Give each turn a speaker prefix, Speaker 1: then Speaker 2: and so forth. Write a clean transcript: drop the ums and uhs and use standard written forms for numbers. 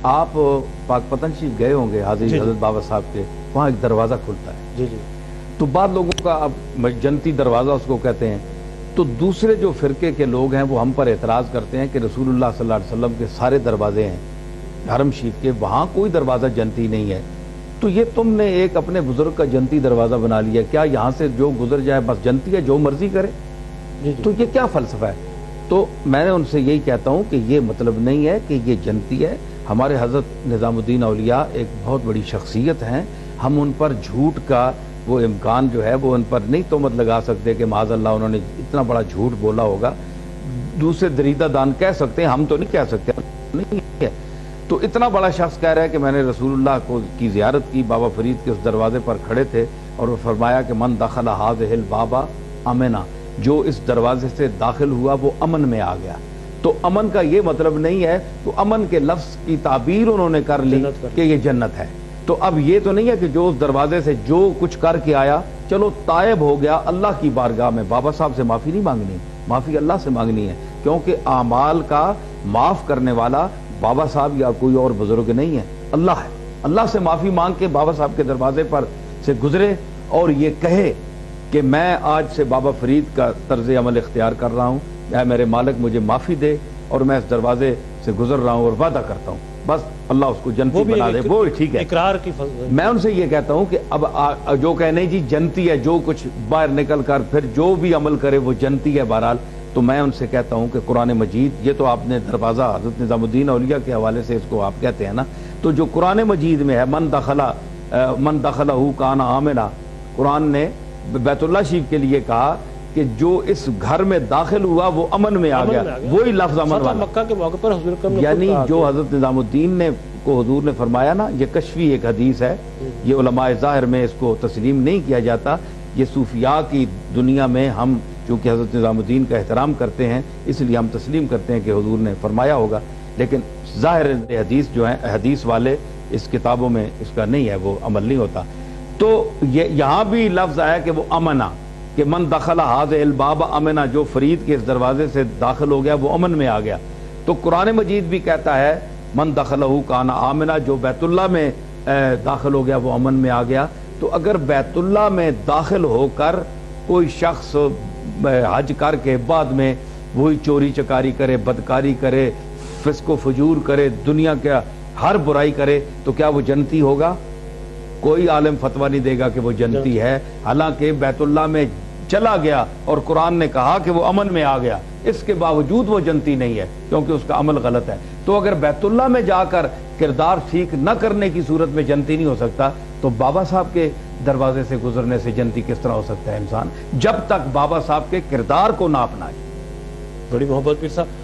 Speaker 1: آپ پاک پتن شریف گئے ہوں گے حاضر حضرت بابا صاحب کے، وہاں ایک دروازہ کھلتا ہے
Speaker 2: جی جی،
Speaker 1: تو بعض لوگوں کا اب جنتی دروازہ اس کو کہتے ہیں، تو دوسرے جو فرقے کے لوگ ہیں وہ ہم پر اعتراض کرتے ہیں کہ رسول اللہ صلی اللہ علیہ وسلم کے سارے دروازے ہیں حرم شریف کے، وہاں کوئی دروازہ جنتی نہیں ہے، تو یہ تم نے ایک اپنے بزرگ کا جنتی دروازہ بنا لیا، کیا یہاں سے جو گزر جائے بس جنتی ہے، جو مرضی کرے؟
Speaker 2: جی جی،
Speaker 1: تو یہ کیا فلسفہ ہے؟ تو میں نے ان سے یہی کہتا ہوں کہ یہ مطلب نہیں ہے کہ یہ جنتی ہے۔ ہمارے حضرت نظام الدین اولیاء ایک بہت بڑی شخصیت ہیں، ہم ان پر جھوٹ کا وہ امکان جو ہے وہ ان پر نہیں تہمت لگا سکتے کہ معاذ اللہ انہوں نے اتنا بڑا جھوٹ بولا ہوگا، دوسرے دریدہ دان کہہ سکتے ہیں، ہم تو نہیں کہہ سکتے، نہیں ہے۔ تو اتنا بڑا شخص کہہ رہا ہے کہ میں نے رسول اللہ کی زیارت کی، بابا فرید کے اس دروازے پر کھڑے تھے اور وہ فرمایا کہ من دخل هذه الباب امنا، جو اس دروازے سے داخل ہوا وہ امن میں آ گیا۔ تو امن کا یہ مطلب نہیں ہے، تو امن کے لفظ کی تعبیر انہوں نے کر لی کہ یہ جنت ہے۔ تو اب یہ تو نہیں ہے کہ جو اس دروازے سے جو کچھ کر کے آیا چلو تائب ہو گیا، اللہ کی بارگاہ میں بابا صاحب سے معافی نہیں مانگنی، معافی اللہ سے مانگنی ہے، کیونکہ اعمال کا معاف کرنے والا بابا صاحب یا کوئی اور بزرگ نہیں ہے، اللہ ہے۔ اللہ سے معافی مانگ کے بابا صاحب کے دروازے پر سے گزرے اور یہ کہے کہ میں آج سے بابا فرید کا طرز عمل اختیار کر رہا ہوں، اے میرے مالک مجھے معافی دے اور میں اس دروازے سے گزر رہا ہوں اور وعدہ کرتا ہوں، بس اللہ اس کو جنتی بنا دے، وہ ٹھیک ہے۔
Speaker 2: اقرار کی
Speaker 1: میں ان سے یہ کہتا ہوں کہ اب جو کہ نہیں جی جنتی ہے، جو کچھ باہر نکل کر پھر جو بھی عمل کرے وہ جنتی ہے بہرحال، تو میں ان سے کہتا ہوں کہ قرآن مجید، یہ تو آپ نے دروازہ حضرت نظام الدین اولیاء کے حوالے سے اس کو آپ کہتے ہیں نا، تو جو قرآن مجید میں ہے من دخلہ کان آمنا، قرآن نے بیت اللہ شریف کے لیے کہا کہ جو اس گھر میں داخل ہوا وہ امن میں آ گیا، وہی لفظ امن والا۔
Speaker 2: مکہ کے موقع پر حضور اکرم نے
Speaker 1: یعنی جو حضرت نظام الدین نے کو حضور نے فرمایا نا، یہ کشفی ایک حدیث ہے، یہ علماء ظاہر میں اس کو تسلیم نہیں کیا جاتا، یہ صوفیاء کی دنیا میں ہم چونکہ حضرت نظام الدین کا احترام کرتے ہیں اس لیے ہم تسلیم کرتے ہیں کہ حضور نے فرمایا ہوگا، لیکن ظاہر حدیث جو ہیں حدیث والے اس کتابوں میں اس کا نہیں ہے، وہ عمل نہیں ہوتا۔ تو یہاں بھی لفظ آیا کہ وہ امنا، کہ من دخل هذه الباب امنا، جو فرید کے اس دروازے سے داخل ہو گیا وہ امن میں آ گیا۔ تو قرآن مجید بھی کہتا ہے من دخلہ کان آمنا، جو بیت اللہ میں داخل ہو گیا وہ امن میں آ گیا۔ تو اگر بیت اللہ میں داخل ہو کر کوئی شخص حج کر کے بعد میں وہی چوری چکاری کرے، بدکاری کرے، فسق و فجور کرے، دنیا کا ہر برائی کرے، تو کیا وہ جنتی ہوگا؟ کوئی عالم فتویٰ نہیں دے گا کہ وہ جنتی ہے، حالانکہ بیت اللہ میں چلا گیا اور قرآن نے کہا کہ وہ امن میں آ گیا، اس کے باوجود وہ جنتی نہیں ہے کیونکہ اس کا عمل غلط ہے۔ تو اگر بیت اللہ میں جا کر کردار ٹھیک نہ کرنے کی صورت میں جنتی نہیں ہو سکتا، تو بابا صاحب کے دروازے سے گزرنے سے جنتی کس طرح ہو سکتا ہے انسان، جب تک بابا صاحب کے کردار کو نہ اپنائے۔
Speaker 2: بڑی محبت پیر صاحب۔